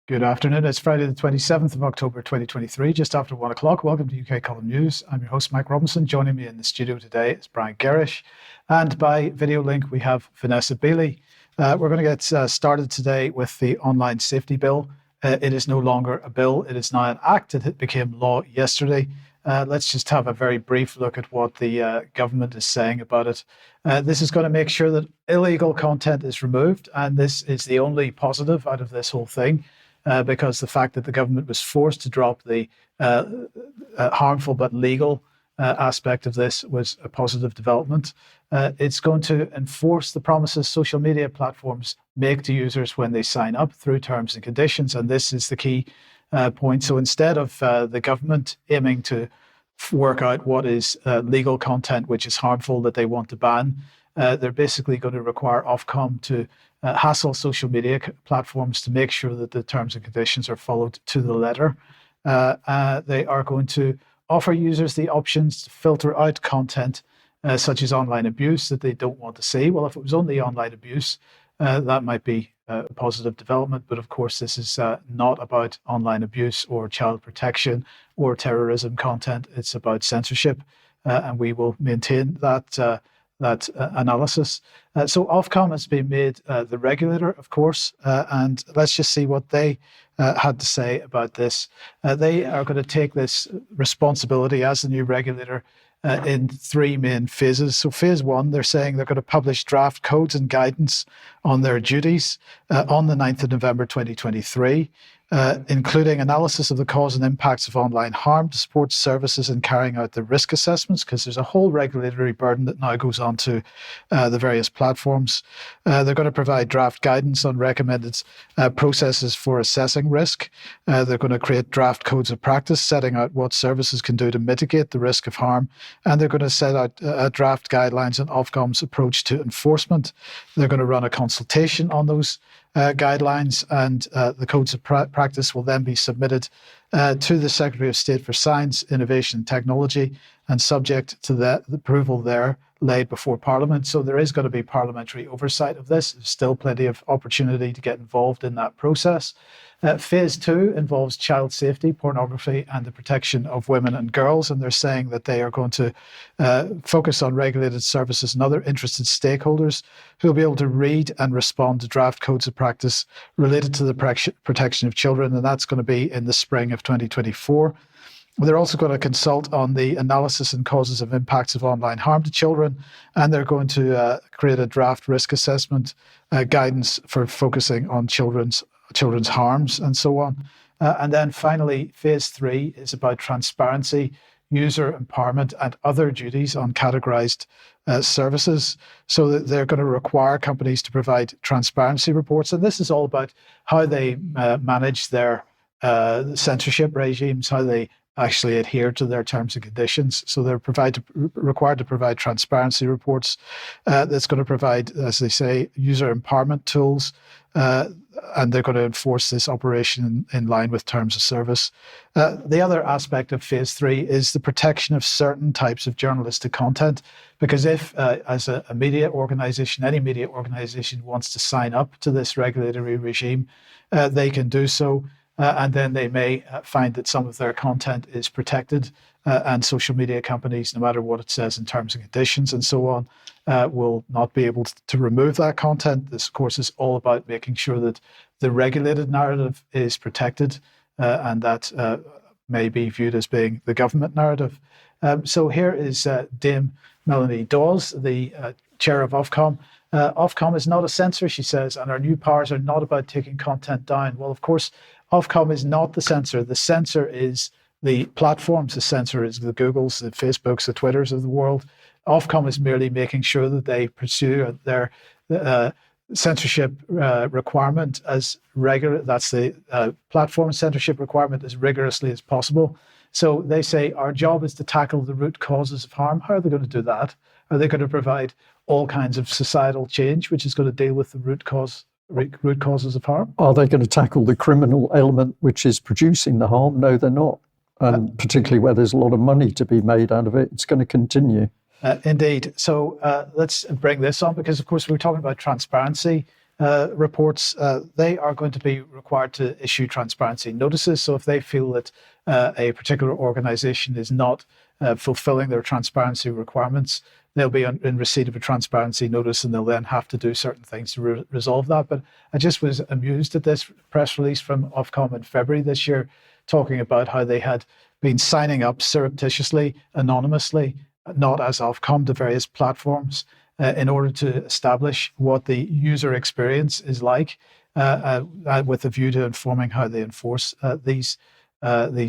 Good afternoon. It's Friday, the 27th of October, 2023, just after 1 o'clock. Welcome to UK Column News. I'm your host, Mike Robinson. Joining me in the studio today is Brian Gerrish. And by video link, we have Vanessa Beeley. We're going to get started today with the Online Safety Bill. It is no longer a bill. It is now an act. It became law yesterday. Let's just have a very brief look at what the government is saying about it. This is going to make sure that illegal content is removed. And this is the only positive out of this whole thing. Because the fact that the government was forced to drop the harmful but legal aspect of this was a positive development. It's going to enforce the promises social media platforms make to users when they sign up through terms and conditions, and this is the key point. So instead of the government aiming to work out what is legal content which is harmful that they want to ban, they're basically going to require Ofcom to hassle social media platforms to make sure that the terms and conditions are followed to the letter. They are going to offer users the options to filter out content such as online abuse that they don't want to see. Well, if it was only online abuse, that might be a positive development. But of course, this is not about online abuse or child protection or terrorism content. It's about censorship. And we will maintain that analysis. So Ofcom has been made the regulator, of course, and let's just see what they had to say about this. They are going to take this responsibility as the new regulator in three main phases. So phase one, they're saying they're going to publish draft codes and guidance on their duties on the 9th of November 2023. Including analysis of the cause and impacts of online harm to support services in carrying out the risk assessments, because there's a whole regulatory burden that now goes on to the various platforms. They're going to provide draft guidance on recommended processes for assessing risk. They're going to create draft codes of practice, setting out what services can do to mitigate the risk of harm. And they're going to set out draft guidelines on Ofcom's approach to enforcement. They're going to run a consultation on those guidelines, and the codes of practice will then be submitted to the Secretary of State for Science, Innovation and Technology, and subject to the approval there laid before Parliament. So there is going to be parliamentary oversight of this. There's still plenty of opportunity to get involved in that process. Phase two involves child safety, pornography, and the protection of women and girls. And they're saying that they are going to focus on regulated services and other interested stakeholders who will be able to read and respond to draft codes of practice related to the protection of children. And that's going to be in the spring of 2024. They're also going to consult on the analysis and causes of impacts of online harm to children, and they're going to create a draft risk assessment guidance for focusing on children's harms and so on. And then finally, phase three is about transparency, user empowerment, and other duties on categorized services. So that they're going to require companies to provide transparency reports. And this is all about how they manage their censorship regimes, how they actually adhere to their terms and conditions. So they're required to provide transparency reports that's going to provide, as they say, user empowerment tools, and they're going to enforce this operation in line with terms of service. The other aspect of phase three is the protection of certain types of journalistic content, because if, as a media organization, any media organization wants to sign up to this regulatory regime, they can do so. And then they may find that some of their content is protected, and social media companies, no matter what it says in terms and conditions and so on, will not be able to remove that content. This, of course, is all about making sure that the regulated narrative is protected, and that may be viewed as being the government narrative. So here is Dame Melanie Dawes, the chair of Ofcom. Ofcom is not a censor, she says, and our new powers are not about taking content down. Well, of course, Ofcom is not the censor. The censor is the platforms. The censor is the Googles, the Facebooks, the Twitters of the world. Ofcom is merely making sure that they pursue their censorship requirement as regular. That's the platform censorship requirement as rigorously as possible. So they say our job is to tackle the root causes of harm. How are they going to do that? Are they going to provide all kinds of societal change, which is going to deal with the root causes of harm? Are they going to tackle the criminal element which is producing the harm? No, they're not. And particularly where there's a lot of money to be made out of it, it's going to continue. Indeed. So let's bring this on, because, of course, we're talking about transparency. reports, they are going to be required to issue transparency notices. So if they feel that a particular organisation is not fulfilling their transparency requirements, they'll be in receipt of a transparency notice, and they'll then have to do certain things to resolve that. But I just was amused at this press release from Ofcom in February this year, talking about how they had been signing up surreptitiously, anonymously, not as Ofcom, to various platforms in order to establish what the user experience is like, with a view to informing how they enforce these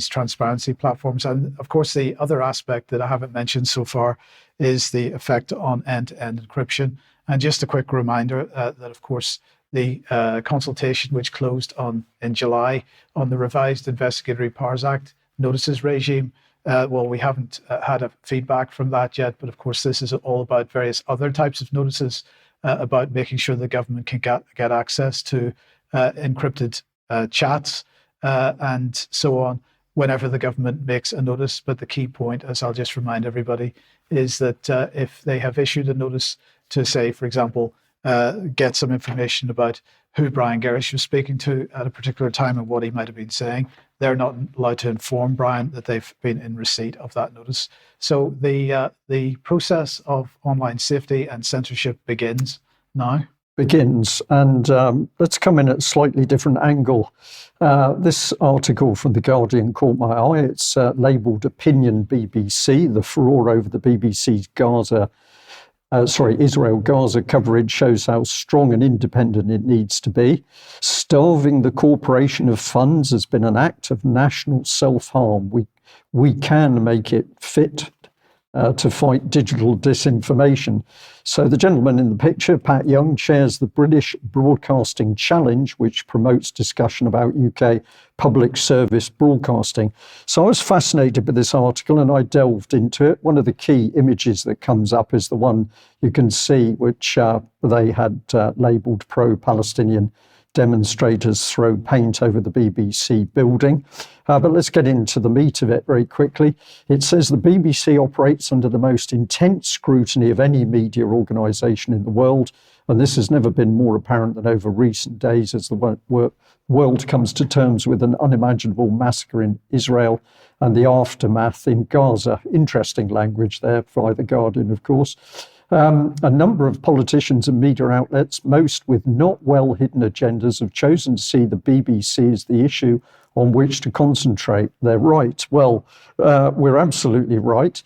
transparency platforms. And of course, the other aspect that I haven't mentioned so far is the effect on end-to-end encryption. And just a quick reminder that, of course, the consultation which closed in July on the revised Investigatory Powers Act notices regime, well, we haven't had a feedback from that yet, but of course this is all about various other types of notices about making sure the government can get access to encrypted chats and so on whenever the government makes a notice. But the key point, as I'll just remind everybody, is that if they have issued a notice to, say, for example, get some information about who Brian Gerrish was speaking to at a particular time and what he might have been saying, they're not allowed to inform Brian that they've been in receipt of that notice. So the process of online safety and censorship begins now. And let's come in at a slightly different angle. This article from The Guardian caught my eye. It's labelled Opinion BBC. The furore over the BBC's Israel-Gaza coverage shows how strong and independent it needs to be. Starving the corporation of funds has been an act of national self-harm. We can make it fit to fight digital disinformation. So the gentleman in the picture, Pat Young, chairs the British Broadcasting Challenge, which promotes discussion about UK public service broadcasting. So I was fascinated with this article and I delved into it. One of the key images that comes up is the one you can see, which they had labelled pro-Palestinian demonstrators throw paint over the BBC building. But let's get into the meat of it very quickly. It says the BBC operates under the most intense scrutiny of any media organisation in the world, and this has never been more apparent than over recent days as the world comes to terms with an unimaginable massacre in Israel and the aftermath in Gaza. Interesting language there by The Guardian, of course. A number of politicians and media outlets, most with not well-hidden agendas, have chosen to see the BBC as the issue on which to concentrate. They're right. Well, we're absolutely right.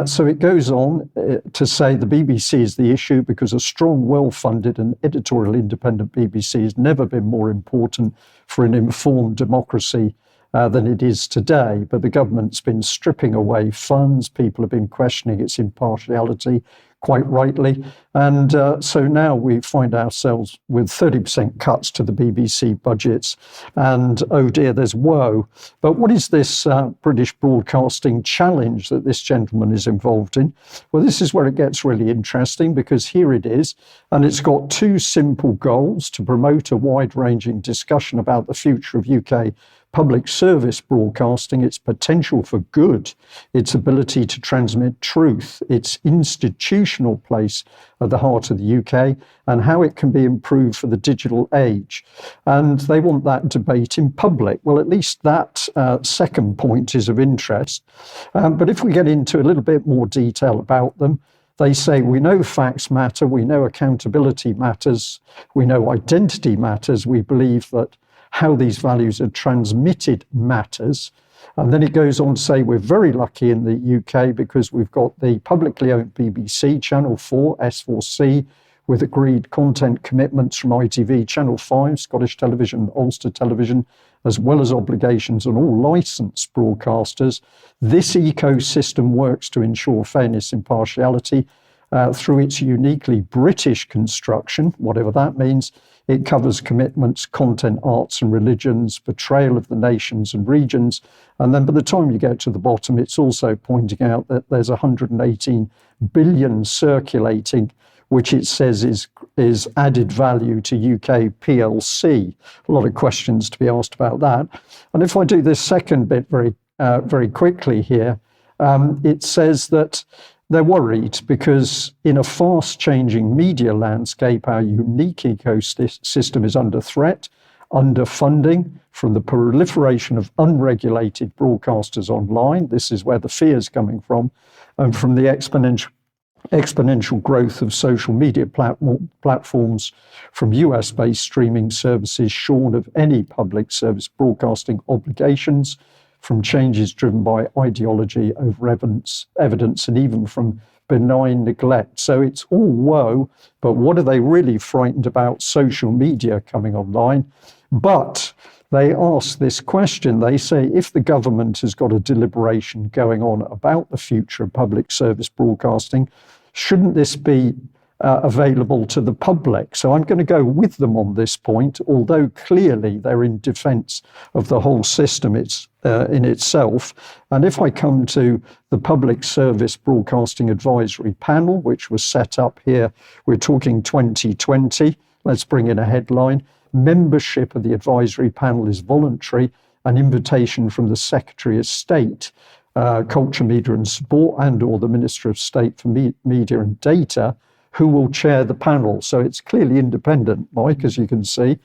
So it goes on to say the BBC is the issue because a strong, well-funded and editorial independent BBC has never been more important for an informed democracy than it is today. But the government's been stripping away funds. People have been questioning its impartiality, quite rightly. And so now we find ourselves with 30% cuts to the BBC budgets. And oh dear, there's woe. But what is this British Broadcasting Challenge that this gentleman is involved in? Well, this is where it gets really interesting, because here it is. And it's got two simple goals: to promote a wide-ranging discussion about the future of UK public service broadcasting, its potential for good, its ability to transmit truth, its institutional place at the heart of the UK, and how it can be improved for the digital age. And they want that debate in public. Well, at least that second point is of interest. But if we get into a little bit more detail about them, they say, we know facts matter, we know accountability matters, we know identity matters, we believe that how these values are transmitted matters. And then it goes on to say we're very lucky in the UK because we've got the publicly owned BBC, Channel 4, S4C, with agreed content commitments from ITV, Channel 5, Scottish Television, Ulster Television, as well as obligations on all licensed broadcasters. This ecosystem works to ensure fairness, impartiality, through its uniquely British construction, whatever that means. It covers commitments, content, arts and religions, portrayal of the nations and regions. And then by the time you get to the bottom, it's also pointing out that there's 118 billion circulating, which it says is added value to UK PLC. A lot of questions to be asked about that. And if I do this second bit very quickly here, it says that they're worried because in a fast-changing media landscape, our unique ecosystem is under threat, under funding from the proliferation of unregulated broadcasters online. This is where the fear is coming from, and from the exponential growth of social media platforms, from US-based streaming services shorn of any public service broadcasting obligations, from changes driven by ideology over evidence, and even from benign neglect. So it's all woe, but what are they really frightened about? Social media coming online. But they ask this question. They say, if the government has got a deliberation going on about the future of public service broadcasting, shouldn't this be available to the public? So I'm going to go with them on this point, although clearly they're in defence of the whole system in itself. And if I come to the Public Service Broadcasting Advisory Panel, which was set up here, we're talking 2020. Let's bring in a headline. Membership of the advisory panel is voluntary. An invitation from the Secretary of State, Culture, Media and Sport, and or the Minister of State for Media and Data, who will chair the panel. So it's clearly independent, Mike, as you can see.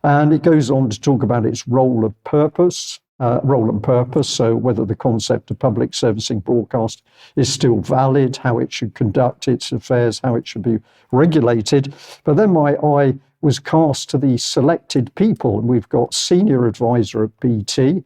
And it goes on to talk about its role and purpose. So whether the concept of public servicing broadcast is still valid, how it should conduct its affairs, how it should be regulated. But then my eye was cast to the selected people. And we've got senior advisor at BT,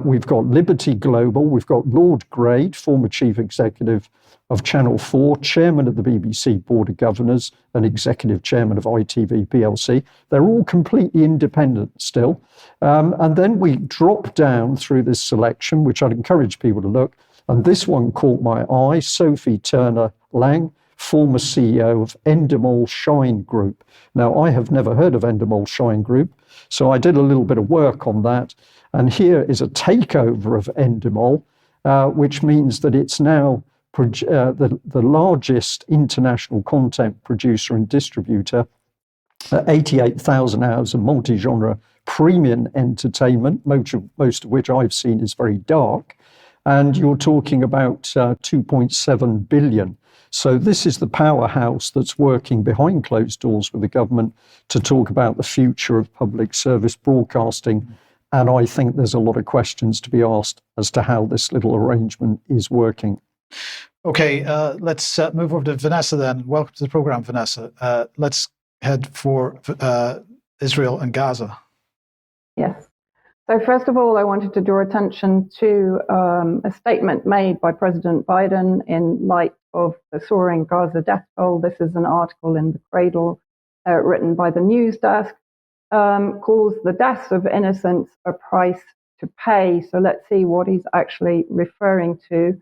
we've got Liberty Global, we've got Lord Grade, former chief executive of Channel 4, chairman of the BBC Board of Governors, and executive chairman of ITV PLC. They're all completely independent still. And then we drop down through this selection, which I'd encourage people to look. And this one caught my eye, Sophie Turner-Lang, former CEO of Endemol Shine Group. Now, I have never heard of Endemol Shine Group, so I did a little bit of work on that. And here is a takeover of Endemol, which means that it's now the largest international content producer and distributor, 88,000 hours of multi-genre premium entertainment, most of which I've seen is very dark. And you're talking about 2.7 billion. So this is the powerhouse that's working behind closed doors with the government to talk about the future of public service broadcasting. And I think there's a lot of questions to be asked as to how this little arrangement is working. Okay, let's move over to Vanessa then. Welcome to the program, Vanessa. Let's head for Israel and Gaza. Yes. So first of all, I wanted to draw attention to a statement made by President Biden in light of the soaring Gaza death toll. This is an article in The Cradle written by the News Desk, calls the deaths of innocents a price to pay. So let's see what he's actually referring to.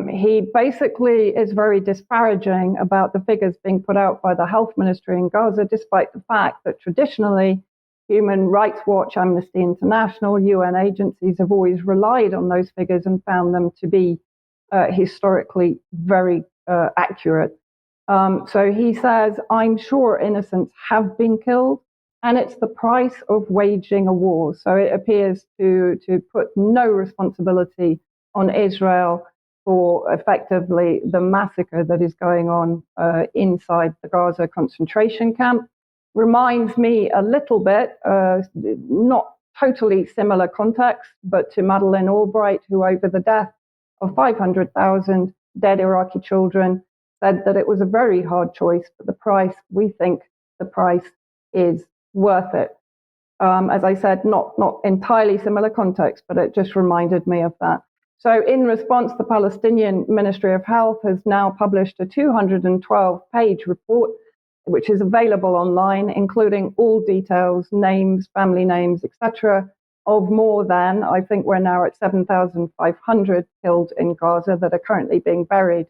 He basically is very disparaging about the figures being put out by the health ministry in Gaza, despite the fact that traditionally Human Rights Watch, Amnesty International, UN agencies have always relied on those figures and found them to be historically very accurate. So he says, I'm sure innocents have been killed, and it's the price of waging a war. So it appears to put no responsibility on Israel for effectively the massacre that is going on inside the Gaza concentration camp. Reminds me a little bit, not totally similar context, but to Madeleine Albright, who over the death of 500,000 dead Iraqi children said that it was a very hard choice, but the price, we think the price is worth it. As I said, not entirely similar context, but it just reminded me of that. So in response, the Palestinian Ministry of Health has now published a 212-page report, which is available online, including all details, names, family names, etc., of more than, I think we're now at 7,500 killed in Gaza that are currently being buried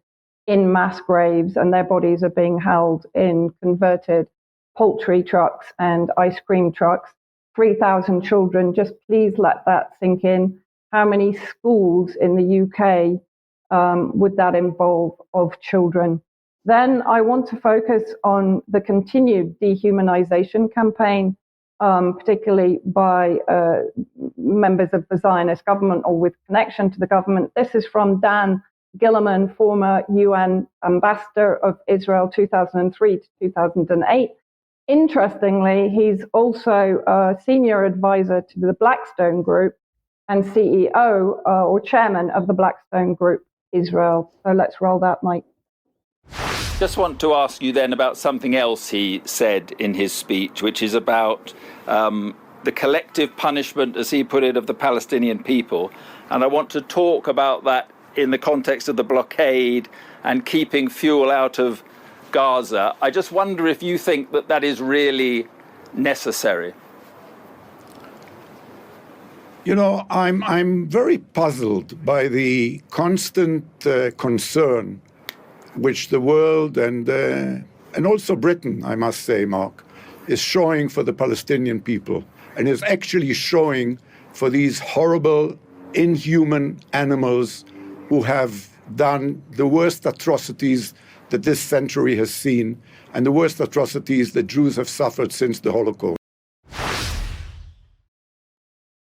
in mass graves, and their bodies are being held in converted poultry trucks and ice cream trucks. 3,000 children, just please let that sink in. How many schools in the UK would that involve of children? Then I want to focus on the continued dehumanization campaign, particularly by members of the Zionist government or with connection to the government. This is from Dan Gilliman, former UN ambassador of Israel 2003 to 2008. Interestingly, he's also a senior advisor to the Blackstone Group and CEO or chairman of the Blackstone Group Israel. So let's roll that, Mike. Just want to ask you then about something else he said in his speech, which is about the collective punishment, as he put it, of the Palestinian people. And I want to talk about that in the context of the blockade and keeping fuel out of Gaza. I just wonder if you think that that is really necessary. You know, I'm very puzzled by the constant concern which the world and also Britain, I must say, Mark, is showing for the Palestinian people, and is actually showing for these horrible, inhuman animals who have done the worst atrocities that this century has seen, and the worst atrocities that Jews have suffered since the Holocaust.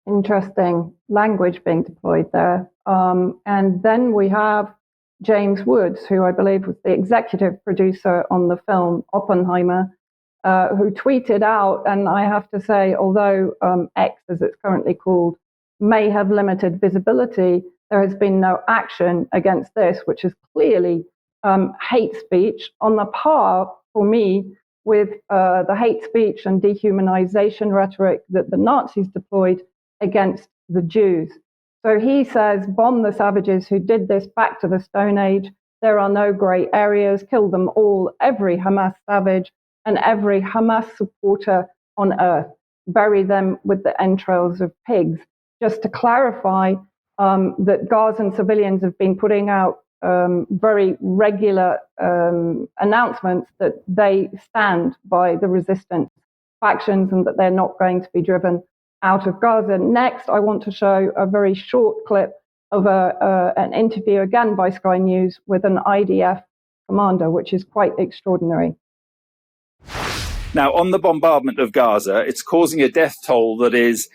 Interesting language being deployed there. And then we have James Woods, who I believe was the executive producer on the film Oppenheimer, who tweeted out, and I have to say, although X, as it's currently called, may have limited visibility, there has been no action against this, which is clearly hate speech on the par, for me, with the hate speech and dehumanization rhetoric that the Nazis deployed against the Jews. So he says, bomb the savages who did this back to the Stone Age. There are no grey areas. Kill them all, every Hamas savage and every Hamas supporter on earth. Bury them with the entrails of pigs. Just to clarify, that Gazan civilians have been putting out very regular announcements that they stand by the resistance factions and that they're not going to be driven out of Gaza. Next, I want to show a very short clip of an interview, again by Sky News, with an IDF commander, which is quite extraordinary. Now, on the bombardment of Gaza, it's causing a death toll that is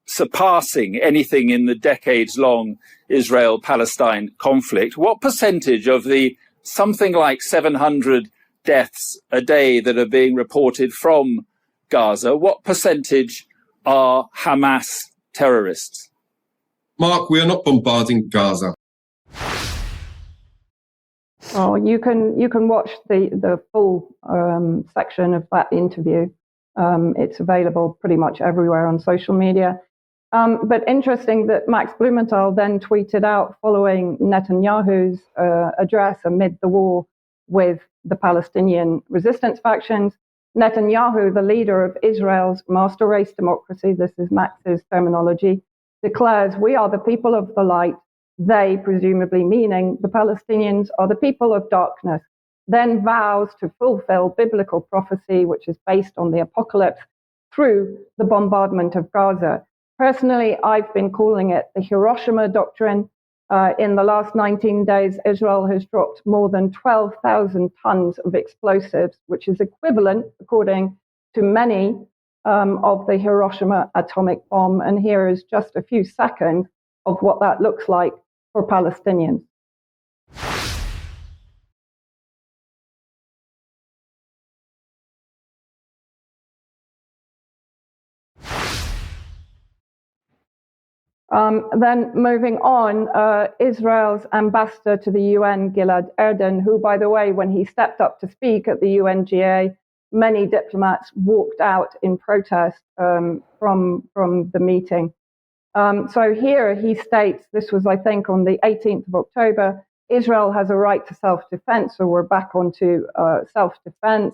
surpassing anything in the decades-long Israel-Palestine conflict. What percentage of the something like 700 deaths a day that are being reported from Gaza, what percentage are Hamas terrorists? Mark, we are not bombarding Gaza. Oh, you can watch the full section of that interview. It's available pretty much everywhere on social media. But interesting that Max Blumenthal then tweeted out following Netanyahu's address amid the war with the Palestinian resistance factions. Netanyahu, the leader of Israel's master race democracy, this is Max's terminology, declares, "We are the people of the light." They, presumably meaning the Palestinians, are the people of darkness. Then vows to fulfill biblical prophecy, which is based on the apocalypse, through the bombardment of Gaza. Personally, I've been calling it the Hiroshima doctrine. In the last 19 days, Israel has dropped more than 12,000 tons of explosives, which is equivalent, according to many, of the Hiroshima atomic bomb. And here is just a few seconds of what that looks like for Palestinians. Then moving on, Israel's ambassador to the UN, Gilad Erdan, who, by the way, when he stepped up to speak at the UNGA, many diplomats walked out in protest from the meeting. So here he states, this was, I think, on the 18th of October, Israel has a right to self-defense, so we're back onto self-defense.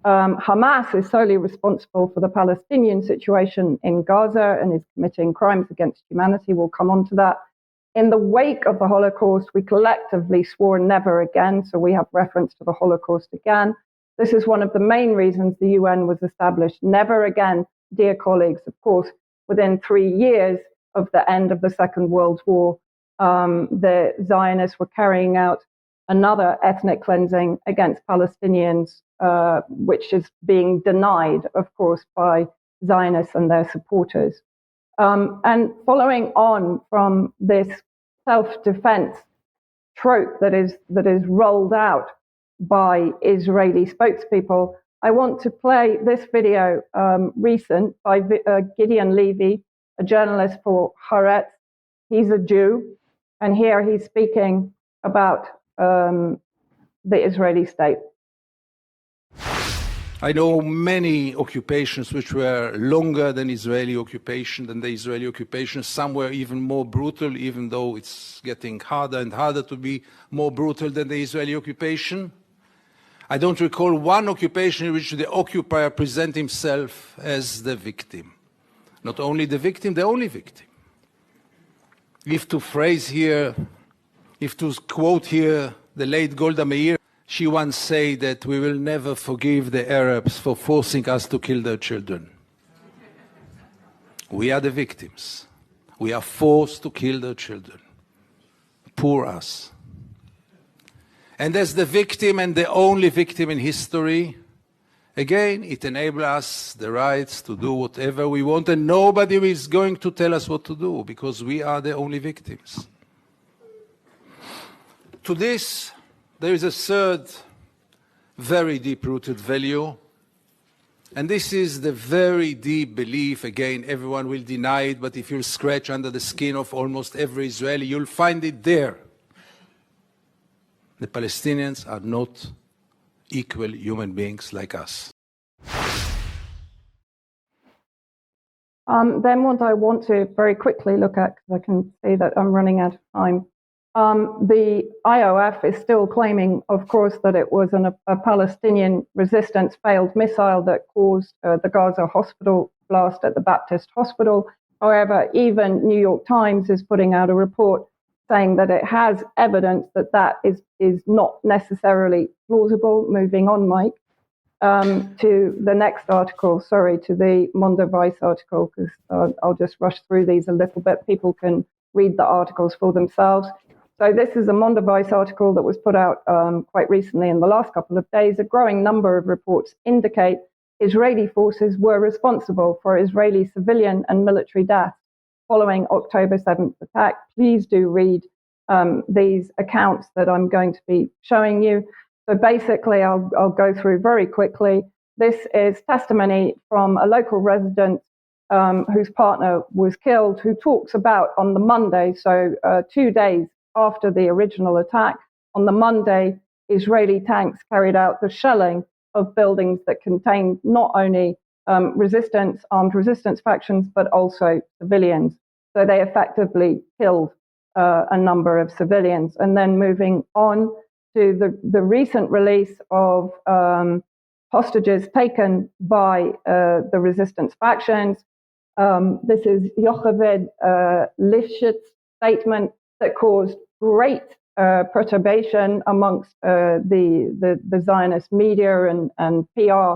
Hamas is solely responsible for the Palestinian situation in Gaza and is committing crimes against humanity. We'll come on to that. In the wake of the Holocaust, we collectively swore never again, so we have reference to the Holocaust again. This is one of the main reasons the UN was established. Never again, dear colleagues. Of course, within 3 years of the end of the Second World War, the Zionists were carrying out another ethnic cleansing against Palestinians, which is being denied, of course, by Zionists and their supporters. And following on from this self-defense trope that is rolled out by Israeli spokespeople. I want to play this video recent by Gideon Levy, a journalist for Haaretz. He's a Jew, and here he's speaking about the Israeli state. I know many occupations which were longer than Israeli occupation, than the Israeli occupation. Some were even more brutal, even though it's getting harder and harder to be more brutal than the Israeli occupation. I don't recall one occupation in which the occupier present himself as the victim. Not only the victim, the only victim. If to quote here the late Golda Meir, she once said that we will never forgive the Arabs for forcing us to kill their children. We are the victims. We are forced to kill their children. Poor us. And as the victim and the only victim in history, again, it enables us the rights to do whatever we want, and nobody is going to tell us what to do, because we are the only victims. To this, there is a third, very deep-rooted value, and this is the very deep belief, again, everyone will deny it, but if you scratch under the skin of almost every Israeli, you'll find it there. The Palestinians are not equal human beings like us. Then what I want to very quickly look at, because I can see that I'm running out of time. The IOF is still claiming, of course, that it was a Palestinian resistance failed missile that caused the Gaza hospital blast at the Baptist Hospital. However, even New York Times is putting out a report saying that it has evidence that that is not necessarily plausible. Moving on, Mike, to the next article, to the Mondo Vice article, because I'll just rush through these a little bit. People can read the articles for themselves. So this is a Mondo Vice article that was put out quite recently in the last couple of days. A growing number of reports indicate Israeli forces were responsible for Israeli civilian and military deaths following October 7th attack. Please do read these accounts that I'm going to be showing you. So basically, I'll go through very quickly. This is testimony from a local resident whose partner was killed, who talks about on the Monday, 2 days after the original attack, on the Monday, Israeli tanks carried out the shelling of buildings that contained not only armed resistance factions, but also civilians. So they effectively killed a number of civilians. And then moving on to the recent release of hostages taken by the resistance factions. This is Yocheved Lifshitz statement that caused great perturbation amongst the Zionist media and PR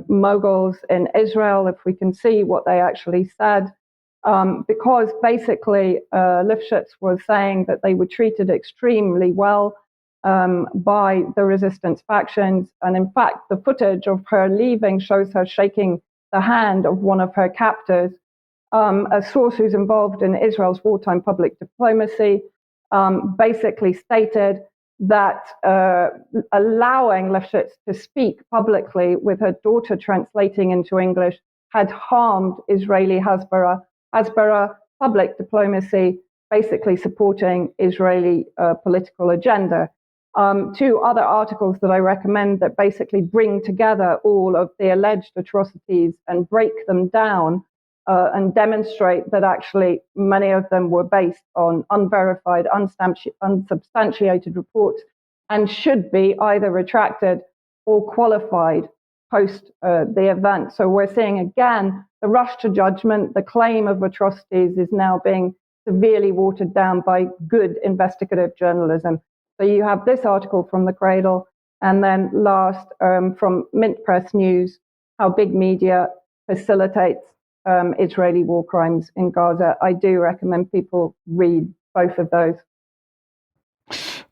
moguls in Israel, if we can see what they actually said. Because basically Lifshitz was saying that they were treated extremely well by the resistance factions. And in fact, the footage of her leaving shows her shaking the hand of one of her captors. A source who's involved in Israel's wartime public diplomacy basically stated that allowing Lifshitz to speak publicly with her daughter translating into English had harmed Israeli Hasbara public diplomacy, basically supporting Israeli political agenda. Two other articles that I recommend that basically bring together all of the alleged atrocities and break them down and demonstrate that actually many of them were based on unverified, unsubstantiated reports and should be either retracted or qualified post the event. So we're seeing again the rush to judgment, the claim of atrocities is now being severely watered down by good investigative journalism. So you have this article from The Cradle, and then last from Mint Press News, how big media facilitates Israeli war crimes in Gaza. I do recommend people read both of those.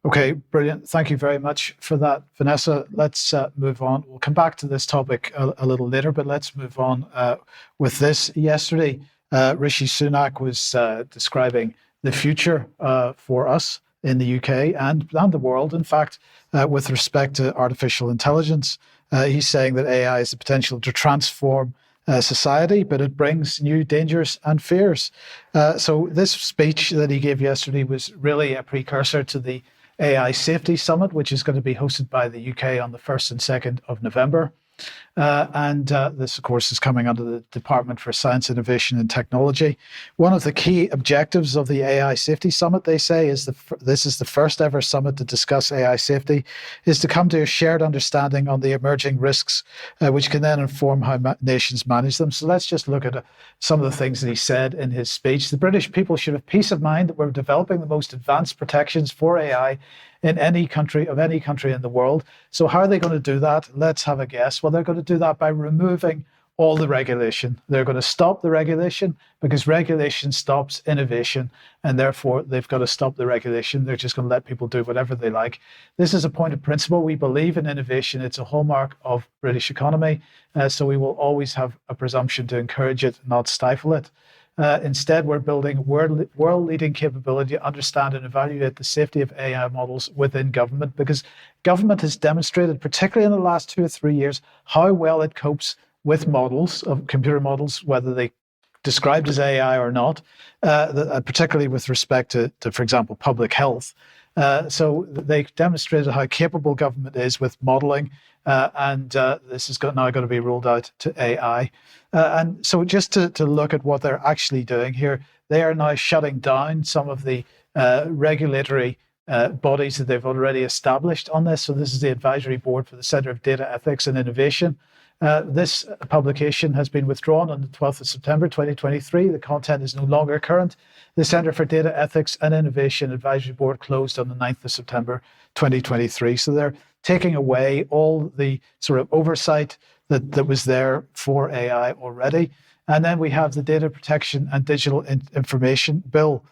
Okay, brilliant. Thank you very much for that, Vanessa. Let's move on. We'll come back to this topic a little later, but let's move on with this. Yesterday, Rishi Sunak was describing the future for us in the UK and the world, in fact, with respect to artificial intelligence. He's saying that AI has the potential to transform society, but it brings new dangers and fears. So this speech that he gave yesterday was really a precursor to the AI Safety Summit, which is going to be hosted by the UK on the 1st and 2nd of November. This, of course, is coming under the Department for Science, Innovation and Technology. One of the key objectives of the AI Safety Summit, they say, is this is the first ever summit to discuss AI safety, is to come to a shared understanding on the emerging risks, which can then inform how nations manage them. So let's just look at some of the things that he said in his speech. The British people should have peace of mind that we're developing the most advanced protections for AI in any country in the world. So how are they going to do that? Let's have a guess. Well, they're going to do that by removing all the regulation. They're going to stop the regulation because regulation stops innovation, and therefore they've got to stop the regulation. They're just going to let people do whatever they like. This is a point of principle. We believe in innovation. It's a hallmark of British economy. So we will always have a presumption to encourage it, not stifle it. Instead, we're building world-leading capability to understand and evaluate the safety of AI models within government, because government has demonstrated, particularly in the last 2 or 3 years, how well it copes with models, of computer models, whether they described as AI or not, particularly with respect to, for example, public health. So they demonstrated how capable government is with modeling, and this is now going to be rolled out to AI. And so just to look at what they're actually doing here, they are now shutting down some of the regulatory bodies that they've already established on this. So this is the Advisory Board for the Centre of Data Ethics and Innovation. This publication has been withdrawn on the 12th of September 2023. The content is no longer current. The Centre for Data Ethics and Innovation Advisory Board closed on the 9th of September 2023. So they're taking away all the sort of oversight that was there for AI already. And then we have the Data Protection and Digital Information Bill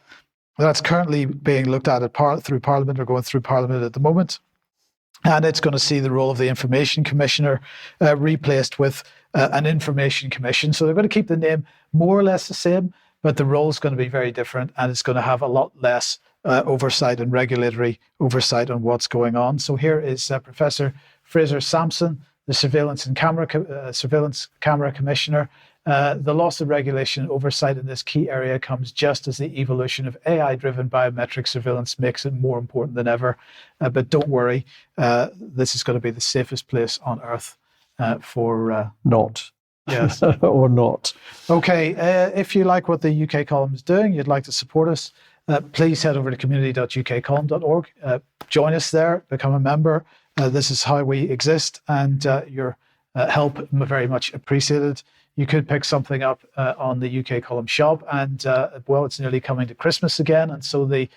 that's currently being looked at through Parliament, or going through Parliament at the moment. And it's going to see the role of the Information Commissioner replaced with an Information Commission. So they're going to keep the name more or less the same, but the role is going to be very different, and it's going to have a lot less oversight and regulatory oversight on what's going on. So here is Professor Fraser Sampson, the Surveillance Camera Commissioner. The loss of regulation and oversight in this key area comes just as the evolution of AI-driven biometric surveillance makes it more important than ever. But don't worry, this is going to be the safest place on earth for... Not. Yes. Or not. Okay, if you like what the UK Column is doing, you'd like to support us, please head over to community.ukcolumn.org. Join us there, become a member. This is how we exist, and your help very much appreciated. You could pick something up on the UK Column shop, and well, it's nearly coming to Christmas again, and so the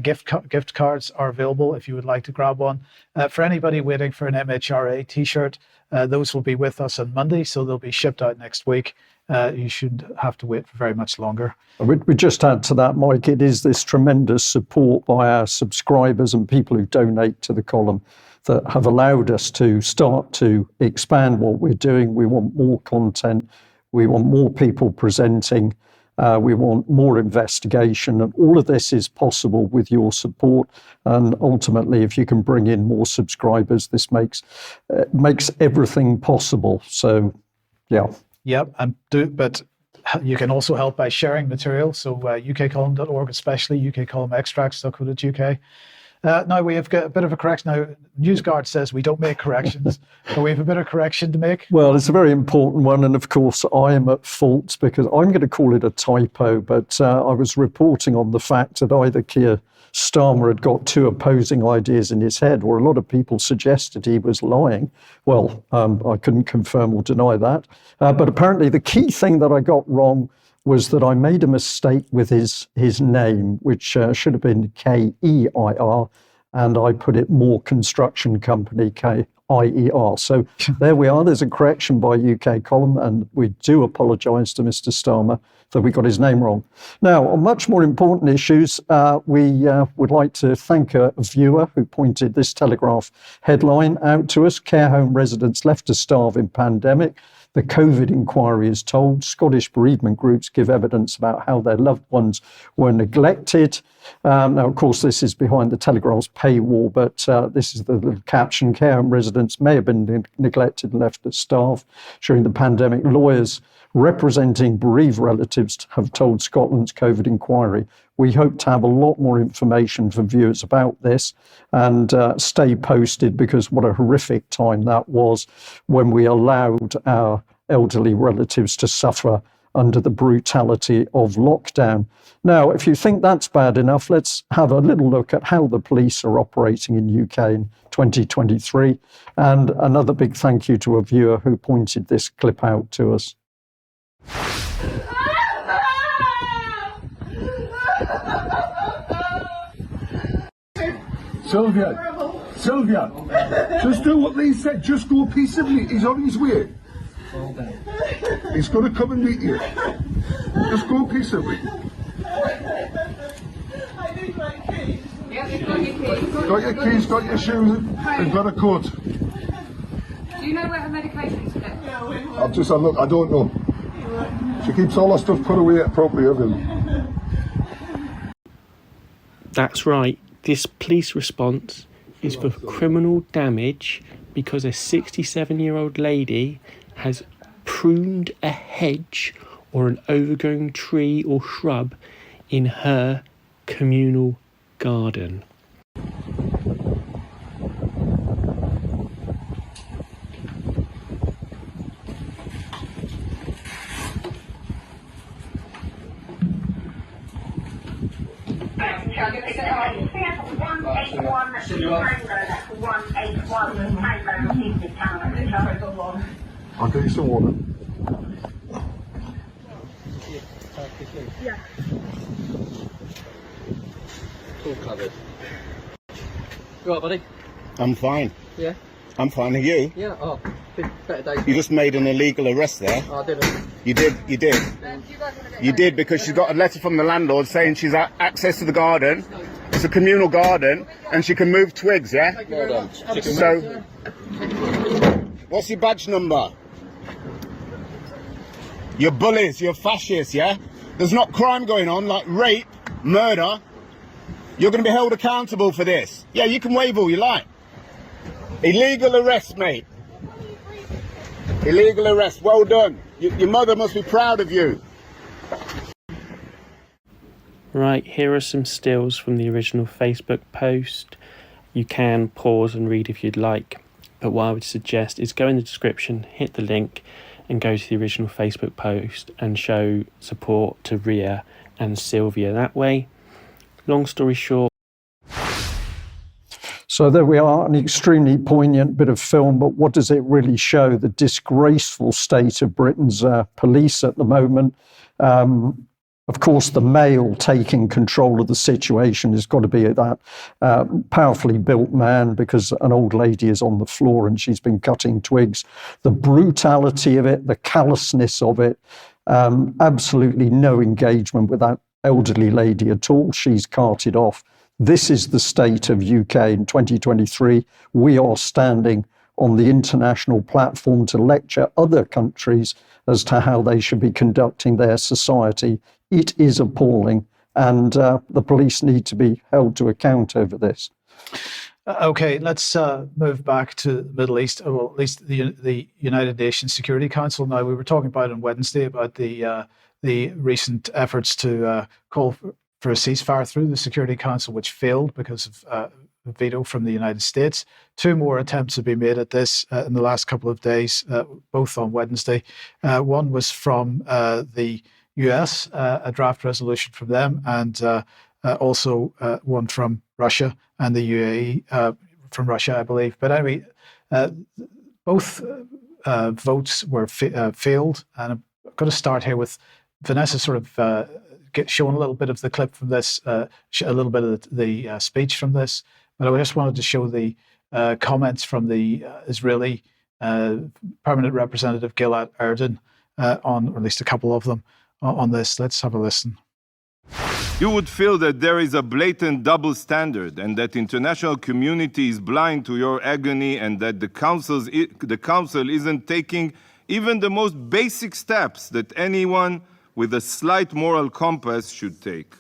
gift cards are available if you would like to grab one. For anybody waiting for an MHRA t-shirt, those will be with us on Monday, so they'll be shipped out next week. You shouldn't have to wait for very much longer. We just add to that, Mike, it is this tremendous support by our subscribers and people who donate to the column that have allowed us to start to expand what we're doing. We want more content. We want more people presenting. We want more investigation. And all of this is possible with your support. And ultimately, if you can bring in more subscribers, this makes everything possible. So, yeah. Yep, but you can also help by sharing material. So ukcolumn.org, especially ukcolumnextracts.co.uk. Now we have got a bit of a correction. Now, NewsGuard says we don't make corrections, but we have a bit of correction to make. Well, it's a very important one. And of course, I am at fault because I'm going to call it a typo, but I was reporting on the fact that either Keir Starmer had got two opposing ideas in his head, or a lot of people suggested he was lying. Well, I couldn't confirm or deny that. But apparently the key thing that I got wrong was that I made a mistake with his name, which should have been K-E-I-R, and I put it Moore Construction Company, K-I-E-R. So there we are. There's a correction by UK Column, and we do apologise to Mr. Starmer that we got his name wrong. Now, on much more important issues, we would like to thank a viewer who pointed this Telegraph headline out to us. Care home residents left to starve in pandemic. The COVID inquiry is told. Scottish bereavement groups give evidence about how their loved ones were neglected. Now, of course, this is behind the Telegraph's paywall, but this is the little caption: care home residents may have been neglected and left to starve during the pandemic. Lawyers representing bereaved relatives have told Scotland's COVID inquiry. We hope to have a lot more information for viewers about this, and stay posted, because what a horrific time that was when we allowed our elderly relatives to suffer under the brutality of lockdown. Now, if you think that's bad enough, let's have a little look at how the police are operating in UK in 2023. And another big thank you to a viewer who pointed this clip out to us. Sylvia, just do what Lee said, just go peaceably, he's on his way. He's going to come and meet you. Just go peaceably. Got your keys, got your shoes, and got a coat. Do you know where her medication's kept? I've just had a look, I don't know. She keeps all her stuff put away properly, everything. That's right, this police response is for criminal damage because a 67-year-old lady has pruned a hedge or an overgrown tree or shrub in her communal garden. I'll get you some water. Yeah. All covered. You alright, buddy? I'm fine. Yeah? I'm fine. Are you? Yeah, oh, better days. You just made an illegal arrest there. Oh, I didn't. You did. You did, because she got a letter from the landlord saying she's got access to the garden. It's a communal garden and she can move twigs, yeah? Well done. So, what's your badge number? You're bullies, you're fascists, yeah? There's not crime going on like rape, murder. You're going to be held accountable for this. Yeah, you can wave all you like. Illegal arrest, mate. Illegal arrest. Well done. Your mother must be proud of you. Right, here are some stills from the original Facebook post. You can pause and read if you'd like, but what I would suggest is go in the description, hit the link, and go to the original Facebook post and show support to Ria and Sylvia that way. Long story short. So there we are, an extremely poignant bit of film, but what does it really show? The disgraceful state of Britain's police at the moment. Of course, the male taking control of the situation has got to be that powerfully built man, because an old lady is on the floor and she's been cutting twigs. The brutality of it, the callousness of it, absolutely no engagement with that elderly lady at all. She's carted off. This is the state of UK in 2023. We are standing on the international platform to lecture other countries as to how they should be conducting their society. It is appalling, and the police need to be held to account over this. Okay, let's move back to the Middle East, well, at least the United Nations Security Council. Now, we were talking about on Wednesday about the recent efforts to call for a ceasefire through the Security Council, which failed because of a veto from the United States. Two more attempts have been made at this in the last couple of days, both on Wednesday. One was from the US, a draft resolution from them, and also one from Russia and the UAE from Russia, I believe. But anyway, both votes were failed. And I'm going to start here with Vanessa sort of showing a little bit of the clip from this, a little bit of the speech from this. But I just wanted to show the comments from the Israeli permanent representative Gilad Erdan on, or at least a couple of them, on this. Let's have a listen. You would feel that there is a blatant double standard and that the international community is blind to your agony and that the council isn't taking even the most basic steps that anyone with a slight moral compass should take.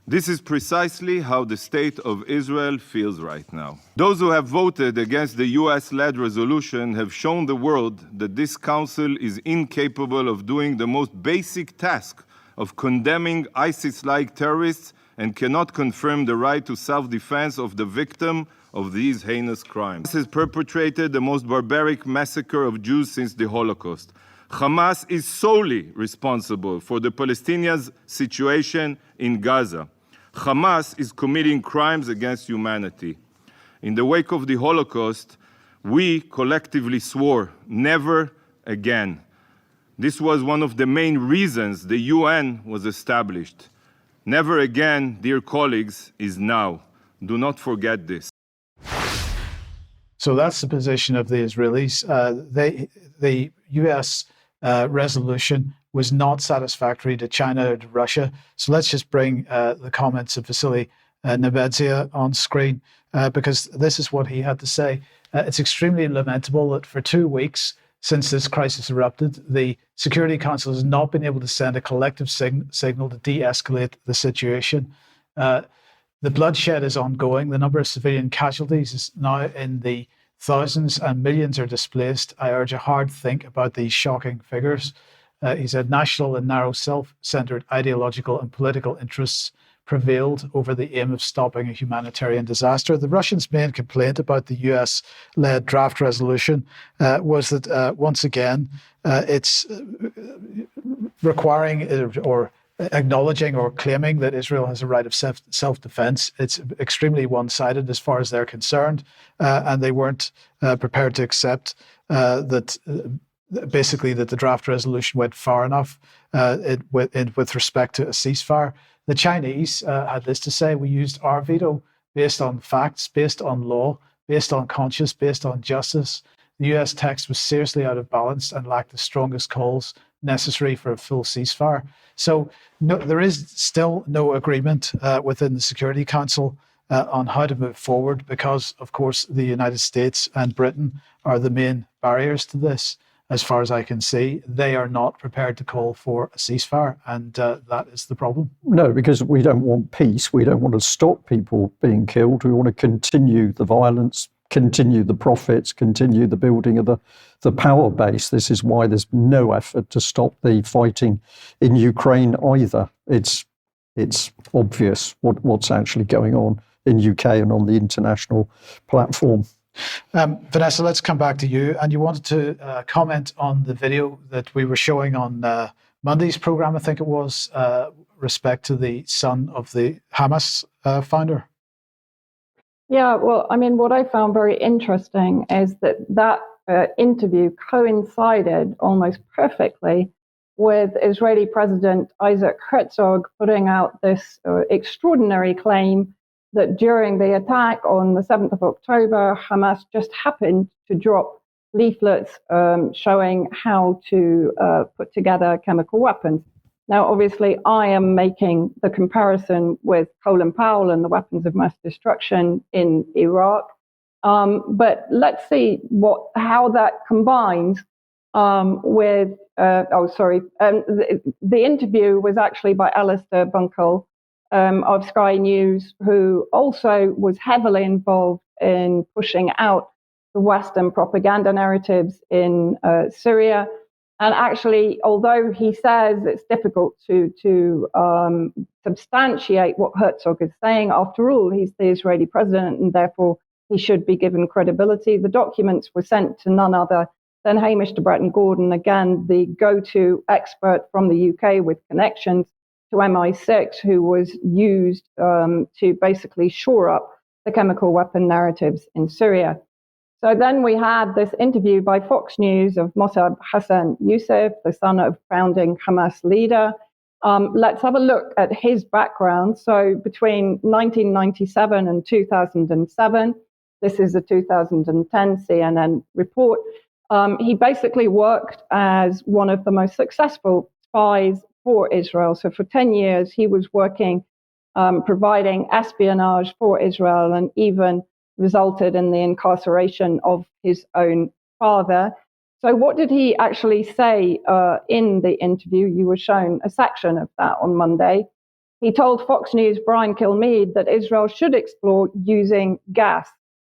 This is precisely how the state of Israel feels right now. Those who have voted against the US-led resolution have shown the world that this council is incapable of doing the most basic task of condemning ISIS-like terrorists and cannot confirm the right to self-defense of the victim of these heinous crimes. Hamas has perpetrated the most barbaric massacre of Jews since the Holocaust. Hamas is solely responsible for the Palestinians' situation in Gaza. Hamas is committing crimes against humanity. In the wake of the Holocaust, we collectively swore never again. This was one of the main reasons the UN was established. Never again, dear colleagues, is now. Do not forget this. So that's the position of the Israelis. The US resolution was not satisfactory to China or to Russia. So let's just bring the comments of Vasily Nebenzia on screen, because this is what he had to say. It's extremely lamentable that for 2 weeks since this crisis erupted, the Security Council has not been able to send a collective signal to de-escalate the situation. The bloodshed is ongoing. The number of civilian casualties is now in the thousands and millions are displaced. I urge a hard think about these shocking figures. He said national and narrow self-centered ideological and political interests prevailed over the aim of stopping a humanitarian disaster. The Russians' main complaint about the US-led draft resolution was that once again, it's requiring or acknowledging or claiming that Israel has a right of self-defense. It's extremely one-sided as far as they're concerned, and they weren't prepared to accept that basically that the draft resolution went far enough with respect to a ceasefire. The Chinese had this to say: we used our veto based on facts, based on law, based on conscience, based on justice. The US text was seriously out of balance and lacked the strongest calls necessary for a full ceasefire. So no, there is still no agreement within the Security Council on how to move forward because, of course, the United States and Britain are the main barriers to this. As far as I can see, they are not prepared to call for a ceasefire, and that is the problem. No, because we don't want peace. We don't want to stop people being killed. We want to continue the violence, continue the profits, continue the building of the power base. This is why there's no effort to stop the fighting in Ukraine either. It's obvious what's actually going on in UK and on the international platform. Vanessa, let's come back to you. And you wanted to comment on the video that we were showing on Monday's program, I think it was, respect to the son of the Hamas founder. Yeah, well, I mean, what I found very interesting is that interview coincided almost perfectly with Israeli President Isaac Herzog putting out this extraordinary claim that during the attack on the 7th of October, Hamas just happened to drop leaflets showing how to put together chemical weapons. Now, obviously, I am making the comparison with Colin Powell and the weapons of mass destruction in Iraq. But let's see how that combines with, the interview was actually by Alistair Bunkle of Sky News, who also was heavily involved in pushing out the Western propaganda narratives in Syria. And actually, although he says it's difficult to substantiate what Herzog is saying, after all, he's the Israeli president and therefore he should be given credibility. The documents were sent to none other than Hamish de Bretton-Gordon, again, the go-to expert from the UK with connections to MI6, who was used to basically shore up the chemical weapon narratives in Syria. So then we had this interview by Fox News of Mossab Hassan Youssef, the son of founding Hamas leader. Let's have a look at his background. So between 1997 and 2007, this is a 2010 CNN report, he basically worked as one of the most successful spies for Israel. So for 10 years, he was working, providing espionage for Israel, and even resulted in the incarceration of his own father. So what did he actually say in the interview? You were shown a section of that on Monday. He told Fox News' Brian Kilmeade that Israel should explore using gas.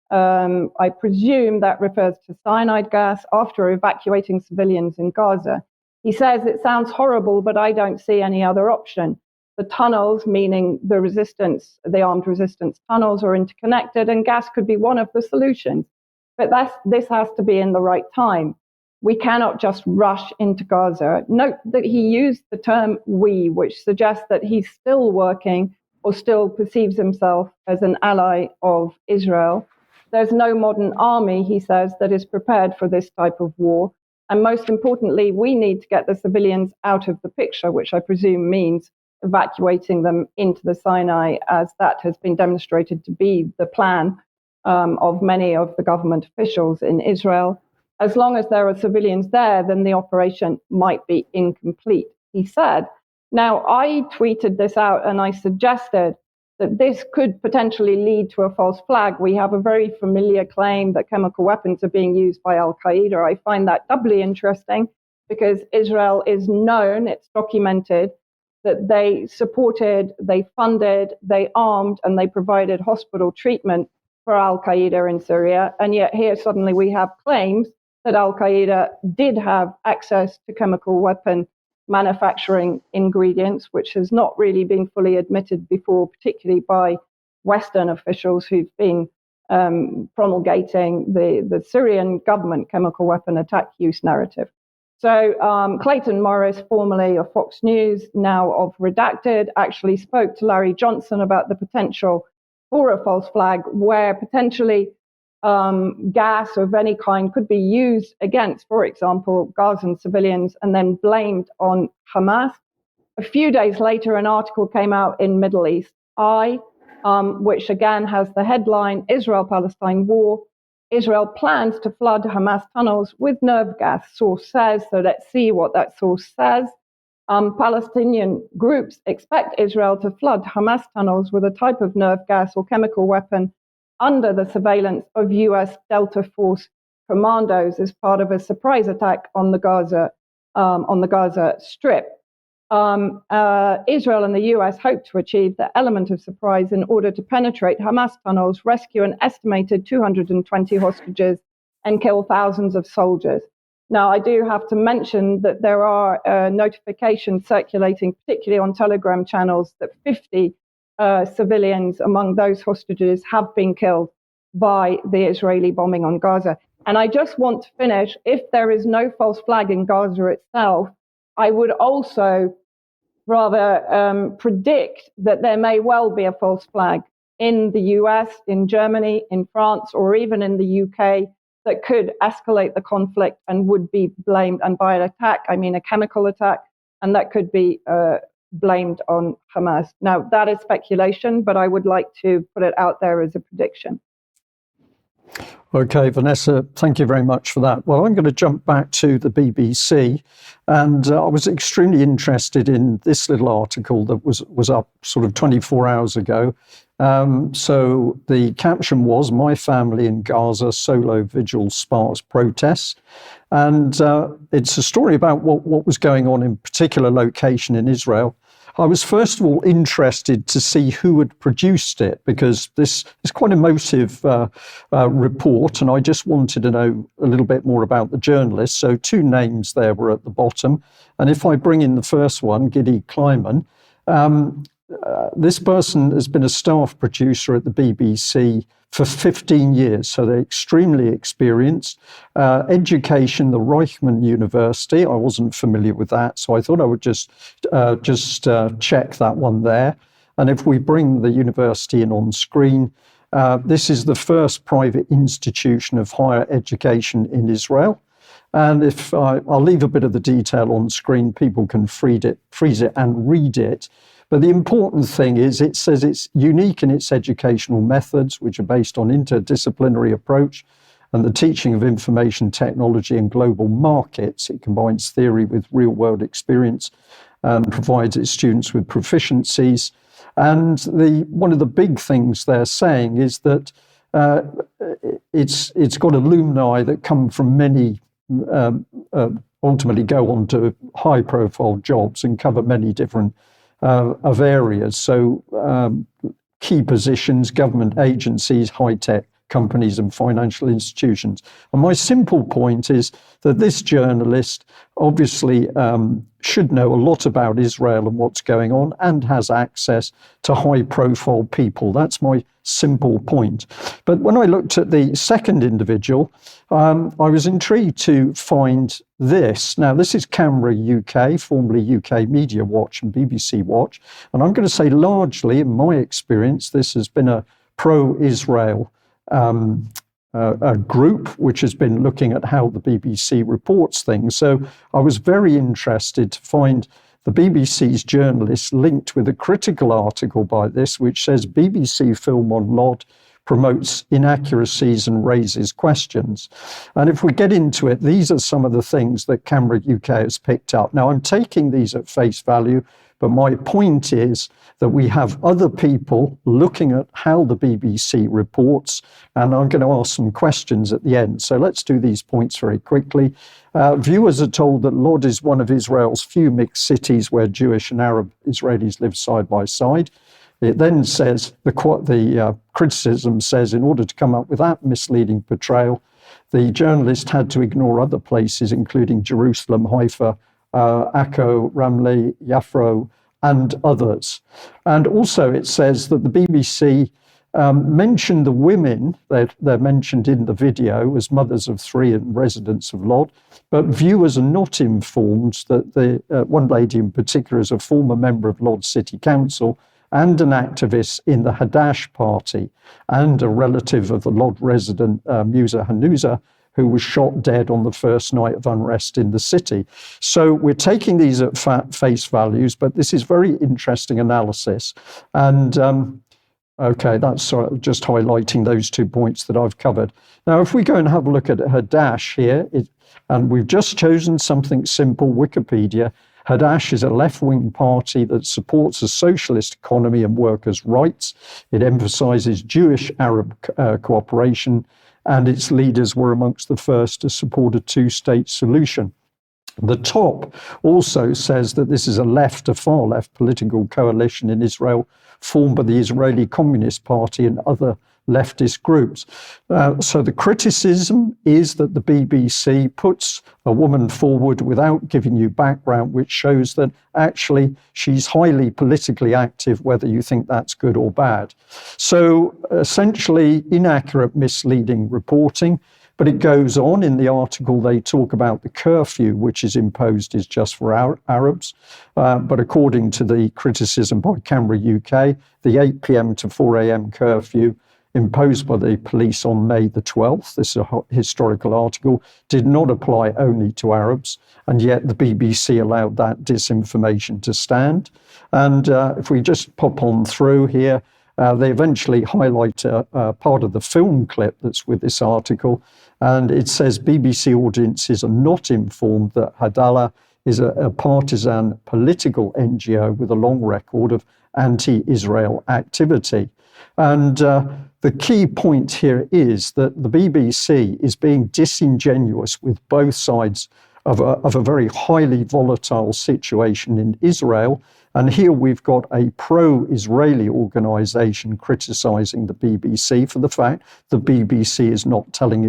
I presume that refers to cyanide gas after evacuating civilians in Gaza. He says it sounds horrible, but I don't see any other option. The tunnels, meaning the armed resistance tunnels, are interconnected, and gas could be one of the solutions. But this has to be in the right time. We cannot just rush into Gaza. Note that he used the term "we," which suggests that he's still working or still perceives himself as an ally of Israel. There's no modern army, he says, that is prepared for this type of war. And most importantly, we need to get the civilians out of the picture, which I presume means evacuating them into the Sinai, as that has been demonstrated to be the plan of many of the government officials in Israel. As long as there are civilians there, then the operation might be incomplete, he said. Now, I tweeted this out and I suggested that this could potentially lead to a false flag. We have a very familiar claim that chemical weapons are being used by Al-Qaeda. I find that doubly interesting because Israel is known, it's documented, that they supported, they funded, they armed, and they provided hospital treatment for Al-Qaeda in Syria. And yet here suddenly we have claims that Al-Qaeda did have access to chemical weapon manufacturing ingredients, which has not really been fully admitted before, particularly by Western officials who've been promulgating the Syrian government chemical weapon attack use narrative. So Clayton Morris, formerly of Fox News, now of Redacted, actually spoke to Larry Johnson about the potential for a false flag where potentially gas of any kind could be used against, for example, Gazan civilians and then blamed on Hamas. A few days later, an article came out in Middle East Eye, which again has the headline, Israel-Palestine War. Israel plans to flood Hamas tunnels with nerve gas, source says. So let's see what that source says. Palestinian groups expect Israel to flood Hamas tunnels with a type of nerve gas or chemical weapon under the surveillance of U.S. Delta Force commandos as part of a surprise attack on the Gaza Strip. Israel and the U.S. hope to achieve the element of surprise in order to penetrate Hamas tunnels, rescue an estimated 220 hostages, and kill thousands of soldiers. Now, I do have to mention that there are notifications circulating, particularly on Telegram channels, that 50 civilians among those hostages have been killed by the Israeli bombing on Gaza. And I just want to finish, if there is no false flag in Gaza itself, I would also rather predict that there may well be a false flag in the US, in Germany, in France, or even in the UK that could escalate the conflict and would be blamed, and by an attack, I mean a chemical attack, and that could be blamed on Hamas. Now, that is speculation, but I would like to put it out there as a prediction. Okay, Vanessa, thank you very much for that. Well, I'm going to jump back to the BBC, and I was extremely interested in this little article that was up sort of 24 hours ago. So the caption was, "My family in Gaza, solo vigil sparks protests." And it's a story about what was going on in a particular location in Israel. I was first of all interested to see who had produced it, because this is quite an emotive report, and I just wanted to know a little bit more about the journalist. So 2 names there were at the bottom. And if I bring in the first one, Gidi Kleiman, this person has been a staff producer at the BBC for 15 years, so they're extremely experienced. Education, the Reichman University, I wasn't familiar with that, so I thought I would just check that one there. And if we bring the university in on screen, this is the first private institution of higher education in Israel. And if I'll leave a bit of the detail on screen, people can freeze it and read it. But the important thing is it says it's unique in its educational methods, which are based on interdisciplinary approach and the teaching of information technology and global markets. It combines theory with real-world experience and provides its students with proficiencies. And one of the big things they're saying is that it's got alumni that come from many ultimately go on to high-profile jobs and cover many different of areas. So key positions, government agencies, high-tech companies and financial institutions. And my simple point is that this journalist obviously should know a lot about Israel and what's going on and has access to high-profile people. That's my simple point. But when I looked at the second individual, I was intrigued to find this. Now, this is Camera UK, formerly UK Media Watch and BBC Watch. And I'm going to say largely, in my experience, this has been a pro-Israel a group which has been looking at how the BBC reports things. So I was very interested to find the BBC's journalist linked with a critical article by this, which says BBC film on Lod promotes inaccuracies and raises questions. And if we get into it, these are some of the things that Camera UK has picked up. Now, I'm taking these at face value, but my point is that we have other people looking at how the BBC reports, and I'm going to ask some questions at the end. So let's do these points very quickly. Viewers are told that Lod is one of Israel's few mixed cities where Jewish and Arab Israelis live side by side. It then says, the criticism says, in order to come up with that misleading portrayal, the journalist had to ignore other places, including Jerusalem, Haifa, Akko, Ramleh, Yafro, and others. And also it says that the BBC mentioned the women, they're mentioned in the video as mothers of three and residents of Lod, but viewers are not informed that the one lady in particular is a former member of Lod City Council and an activist in the Hadash party and a relative of the Lod resident Musa Hanuza, who was shot dead on the first night of unrest in the city. So we're taking these at face values, but this is very interesting analysis. And okay, that's just highlighting those 2 points that I've covered. Now, if we go and have a look at Hadash here, and we've just chosen something simple, Wikipedia. Hadash is a left-wing party that supports a socialist economy and workers' rights. It emphasizes Jewish-Arab cooperation, and its leaders were amongst the first to support a two-state solution. The top also says that this is a far-left political coalition in Israel formed by the Israeli Communist Party and other leftist groups. So the criticism is that the BBC puts a woman forward without giving you background, which shows that actually she's highly politically active, whether you think that's good or bad. So essentially inaccurate, misleading reporting. But it goes on in the article, they talk about the curfew, which is imposed is just for Arabs. But according to the criticism by Camera UK, the 8 p.m. to 4 a.m. curfew imposed by the police on May the 12th, this is a historical article, did not apply only to Arabs, and yet the BBC allowed that disinformation to stand. And if we just pop on through here, they eventually highlight part of the film clip that's with this article, and it says BBC audiences are not informed that Hadalah is a partisan political NGO with a long record of anti-Israel activity. And the key point here is that the BBC is being disingenuous with both sides of a very highly volatile situation in Israel. And here we've got a pro-Israeli organization criticizing the BBC for the fact the BBC is not telling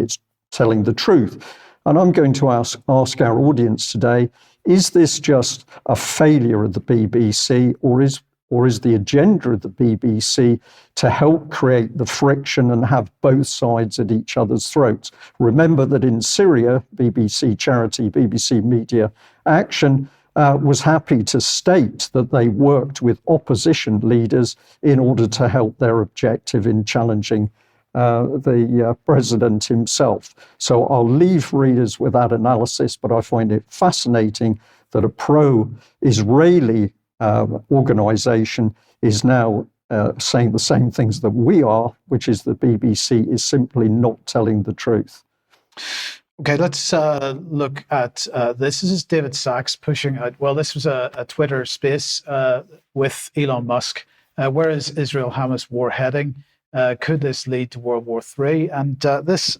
the truth. And I'm going to ask our audience today, is this just a failure of the BBC, or is the agenda of the BBC to help create the friction and have both sides at each other's throats? Remember that in Syria, BBC Charity, BBC Media Action was happy to state that they worked with opposition leaders in order to help their objective in challenging the president himself. So I'll leave readers with that analysis, but I find it fascinating that a pro-Israeli organization is now saying the same things that we are, which is the BBC is simply not telling the truth. Okay, let's look at this. This is David Sachs pushing out. Well, this was a Twitter space with Elon Musk. Where is Israel-Hamas war heading? Could this lead to World War III? And this,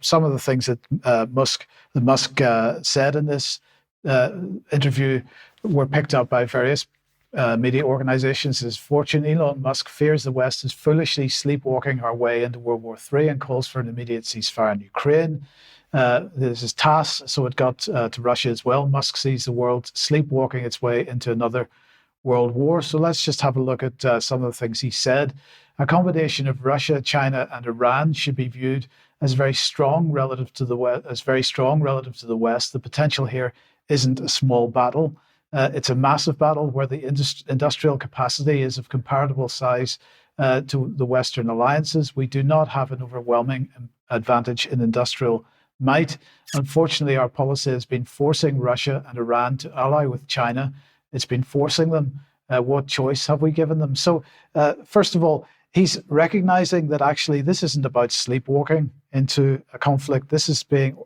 some of the things that Musk said in this interview were picked up by various media organizations is Fortune. Elon Musk fears the West is foolishly sleepwalking our way into World War III and calls for an immediate ceasefire in Ukraine. This is TASS, so it got to Russia as well. Musk sees the world sleepwalking its way into another world war. So let's just have a look at some of the things he said. A combination of Russia, China, and Iran should be viewed as very strong relative to the West. The potential here isn't a small battle. It's a massive battle where the industrial capacity is of comparable size to the Western alliances. We do not have an overwhelming advantage in industrial might. Unfortunately, our policy has been forcing Russia and Iran to ally with China. It's been forcing them. What choice have we given them? So, first of all, he's recognizing that actually this isn't about sleepwalking into a conflict. This is being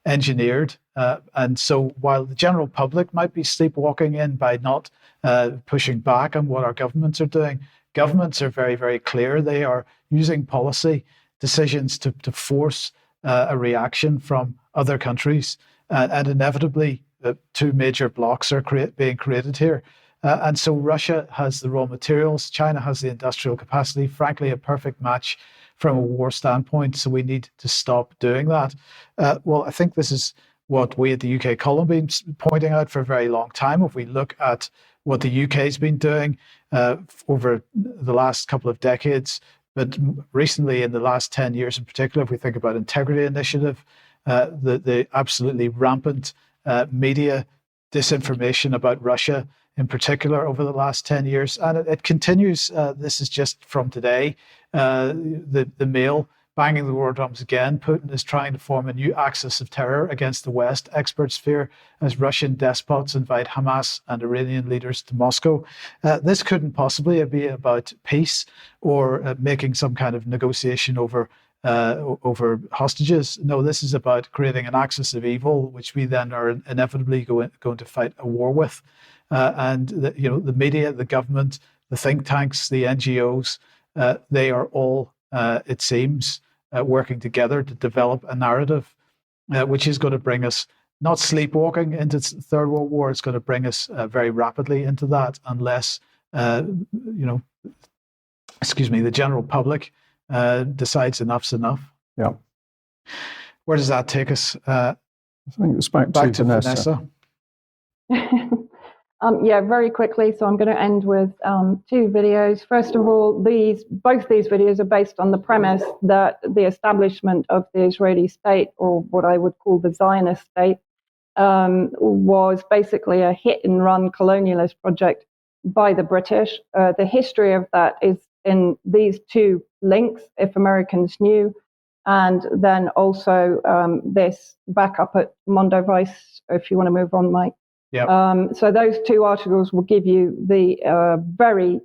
engineered. And so while the general public might be sleepwalking in by not pushing back on what our governments are doing, governments are very, very clear. They are using policy decisions to force a reaction from other countries. And inevitably, two major blocks are being created here. And so Russia has the raw materials, China has the industrial capacity, frankly, a perfect match from a war standpoint. So we need to stop doing that. Well, I think this is what we at the UK Column been pointing out for a very long time. If we look at what the UK has been doing over the last couple of decades, but recently in the last 10 years in particular, if we think about Integrity Initiative, the absolutely rampant media disinformation about Russia in particular over the last 10 years. And it continues. This is just from today. The Mail banging the war drums again. Putin is trying to form a new axis of terror against the West. Experts fear as Russian despots invite Hamas and Iranian leaders to Moscow. This couldn't possibly be about peace or making some kind of negotiation over hostages. No, this is about creating an axis of evil, which we then are inevitably going to fight a war with. And the media, the government, the think tanks, the NGOs, they are all, it seems, working together to develop a narrative which is going to bring us not sleepwalking into the Third World War. It's going to bring us very rapidly into that unless, the general public decides enough's enough. Yeah. Where does that take us? I think it's back to Vanessa. Yeah, very quickly. So I'm going to end with two videos. First of all, both these videos are based on the premise that the establishment of the Israeli state, or what I would call the Zionist state, was basically a hit-and-run colonialist project by the British. The history of that is in these two links, if Americans knew, and then also this backup at Mondo Vice, if you want to move on, Mike. Yeah. So those two articles will give you the very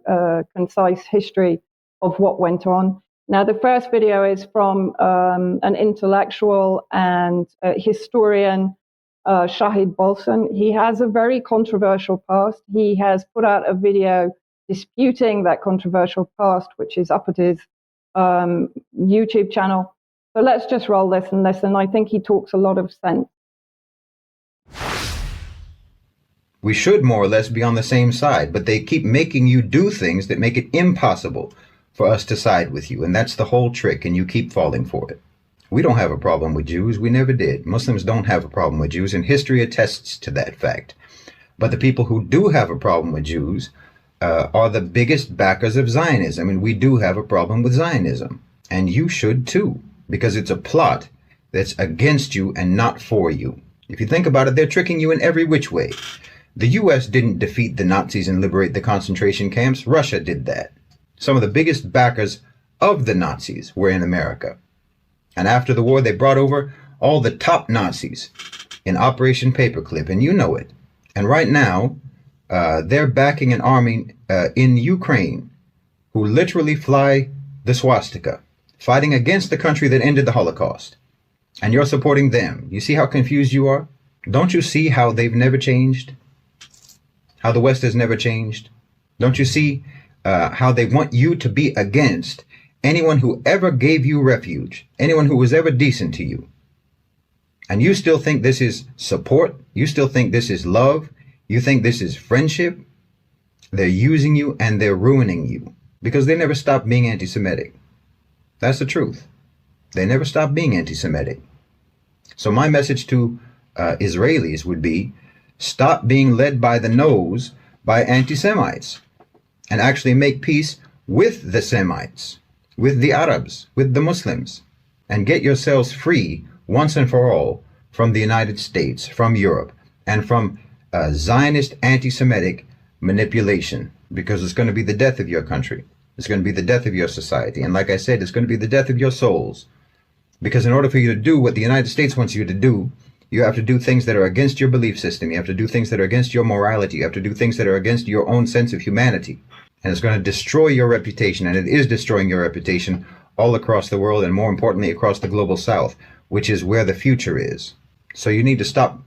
concise history of what went on. Now, the first video is from an intellectual and historian, Shahid Bolson. He has a very controversial past. He has put out a video disputing that controversial past, which is up at his YouTube channel. So let's just roll this and listen. I think he talks a lot of sense. We should more or less be on the same side, but they keep making you do things that make it impossible for us to side with you. And that's the whole trick, and you keep falling for it. We don't have a problem with Jews. We never did. Muslims don't have a problem with Jews, and history attests to that fact. But the people who do have a problem with Jews are the biggest backers of Zionism. And we do have a problem with Zionism. And you should too, because it's a plot that's against you and not for you. If you think about it, they're tricking you in every which way. The U.S. didn't defeat the Nazis and liberate the concentration camps. Russia did that. Some of the biggest backers of the Nazis were in America. And after the war, they brought over all the top Nazis in Operation Paperclip, and you know it. And right now, they're backing an army in Ukraine who literally fly the swastika, fighting against the country that ended the Holocaust. And you're supporting them. You see how confused you are? Don't you see how they've never changed? How the West has never changed? Don't you see how they want you to be against anyone who ever gave you refuge, anyone who was ever decent to you? And you still think this is support? You still think this is love? You think this is friendship? They're using you and they're ruining you because they never stopped being anti-Semitic. That's the truth. They never stopped being anti-Semitic. So my message to Israelis would be, stop being led by the nose by anti-Semites and actually make peace with the Semites, with the Arabs, with the Muslims, and get yourselves free once and for all from the United States, from Europe, and from Zionist anti-Semitic manipulation, because it's going to be the death of your country. It's going to be the death of your society. And like I said, it's going to be the death of your souls. Because in order for you to do what the United States wants you to do, you have to do things that are against your belief system. You have to do things that are against your morality. You have to do things that are against your own sense of humanity. And it's going to destroy your reputation. And it is destroying your reputation all across the world, and more importantly, across the global south, which is where the future is. So you need to stop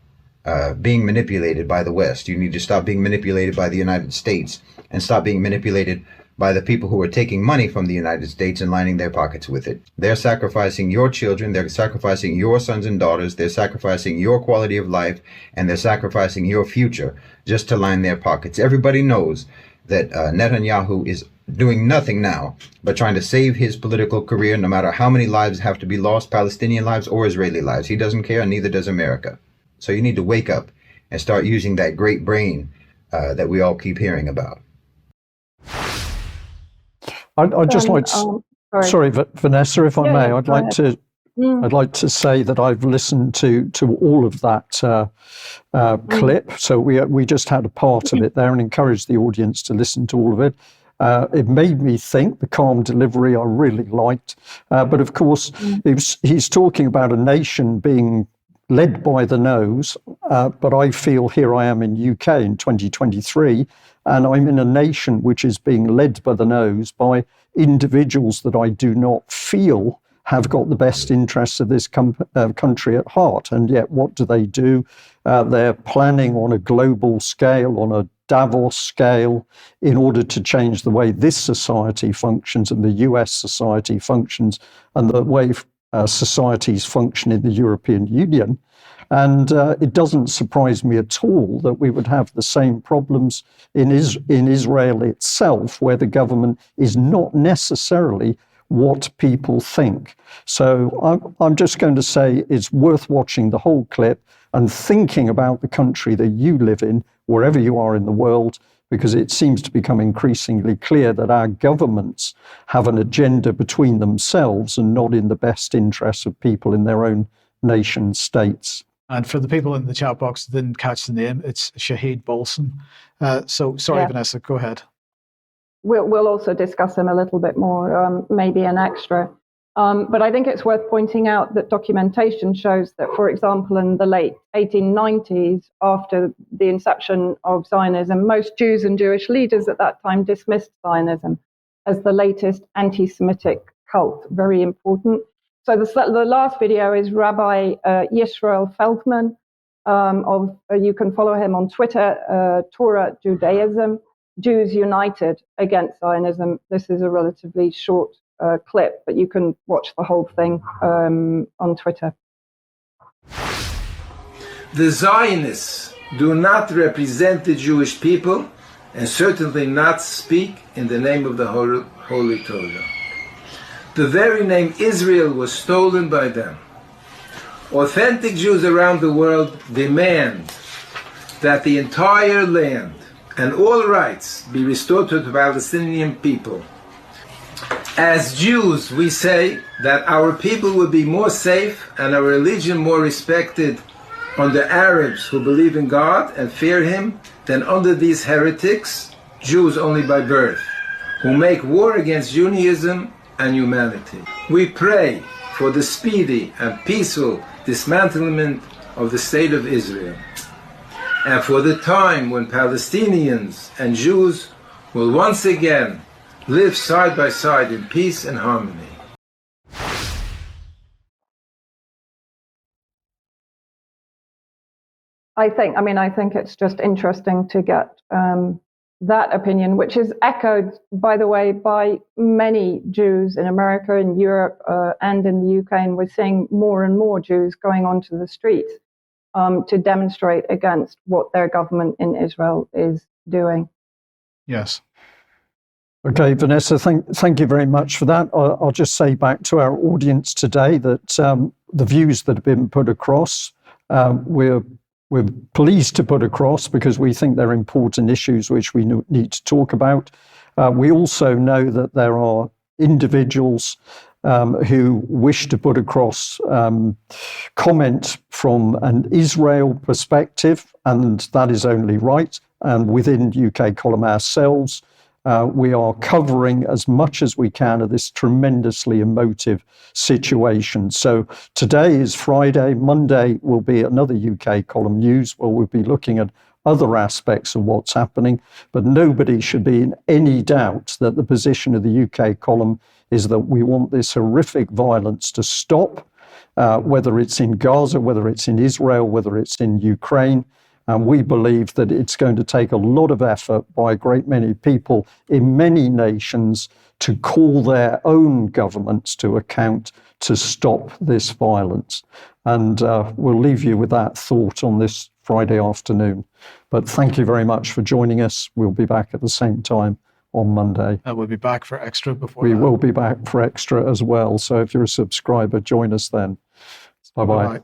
being manipulated by the West. You need to stop being manipulated by the United States and stop being manipulated by the people who are taking money from the United States and lining their pockets with it. They're sacrificing your children, they're sacrificing your sons and daughters, they're sacrificing your quality of life, and they're sacrificing your future just to line their pockets. Everybody knows that Netanyahu is doing nothing now but trying to save his political career, no matter how many lives have to be lost, Palestinian lives or Israeli lives. He doesn't care, and neither does America. So you need to wake up and start using that great brain that we all keep hearing about. I'd just like to, sorry, Vanessa, if I may, I'd like to say that I've listened to all of that clip. So we just had a part of it there and encouraged the audience to listen to all of it. It made me think. The calm delivery I really liked. But of course, he's talking about a nation being led by the nose, but I feel here I am in UK in 2023, and I'm in a nation which is being led by the nose by individuals that I do not feel have got the best interests of this country at heart. And yet what do? They're planning on a global scale, on a Davos scale, in order to change the way this society functions and the US society functions and the way societies function in the European Union. And it doesn't surprise me at all that we would have the same problems in Israel itself, where the government is not necessarily what people think. So I'm just going to say it's worth watching the whole clip and thinking about the country that you live in, wherever you are in the world, because it seems to become increasingly clear that our governments have an agenda between themselves and not in the best interests of people in their own nation states. And for the people in the chat box that didn't catch the name, it's Shahid Bolson. So sorry, Vanessa, go ahead. We'll also discuss him a little bit more, maybe an extra. But I think it's worth pointing out that documentation shows that, for example, in the late 1890s, after the inception of Zionism, most Jews and Jewish leaders at that time dismissed Zionism as the latest anti-Semitic cult. Very important. So the last video is Rabbi Yisrael Feldman. You can follow him on Twitter, Torah Judaism, Jews United Against Zionism. This is a relatively short clip, but you can watch the whole thing on Twitter. The Zionists do not represent the Jewish people and certainly not speak in the name of the Holy Torah. The very name Israel was stolen by them. Authentic Jews around the world demand that the entire land and all rights be restored to the Palestinian people. As Jews, we say that our people would be more safe and our religion more respected under Arabs who believe in God and fear Him than under these heretics, Jews only by birth, who make war against Judaism and humanity. We pray for the speedy and peaceful dismantlement of the State of Israel, and for the time when Palestinians and Jews will once again live side by side in peace and harmony. I think it's just interesting to get that opinion, which is echoed, by the way, by many Jews in America, in Europe, and in the UK. And we're seeing more and more Jews going onto the streets to demonstrate against what their government in Israel is doing. Yes. Okay, Vanessa, thank you very much for that. I'll just say back to our audience today that the views that have been put across, we're pleased to put across because we think they're important issues which we need to talk about. We also know that there are individuals who wish to put across comment from an Israel perspective, and that is only right. And within UK Column ourselves, we are covering as much as we can of this tremendously emotive situation. So today is Friday. Monday will be another UK Column News where we'll be looking at other aspects of what's happening. But nobody should be in any doubt that the position of the UK Column is that we want this horrific violence to stop, whether it's in Gaza, whether it's in Israel, whether it's in Ukraine. And we believe that it's going to take a lot of effort by a great many people in many nations to call their own governments to account to stop this violence. And we'll leave you with that thought on this Friday afternoon. But thank you very much for joining us. We'll be back at the same time on Monday. And we'll be back for Extra before We that. will be back for Extra as well. So if you're a subscriber, join us then. Bye-bye. Bye-bye.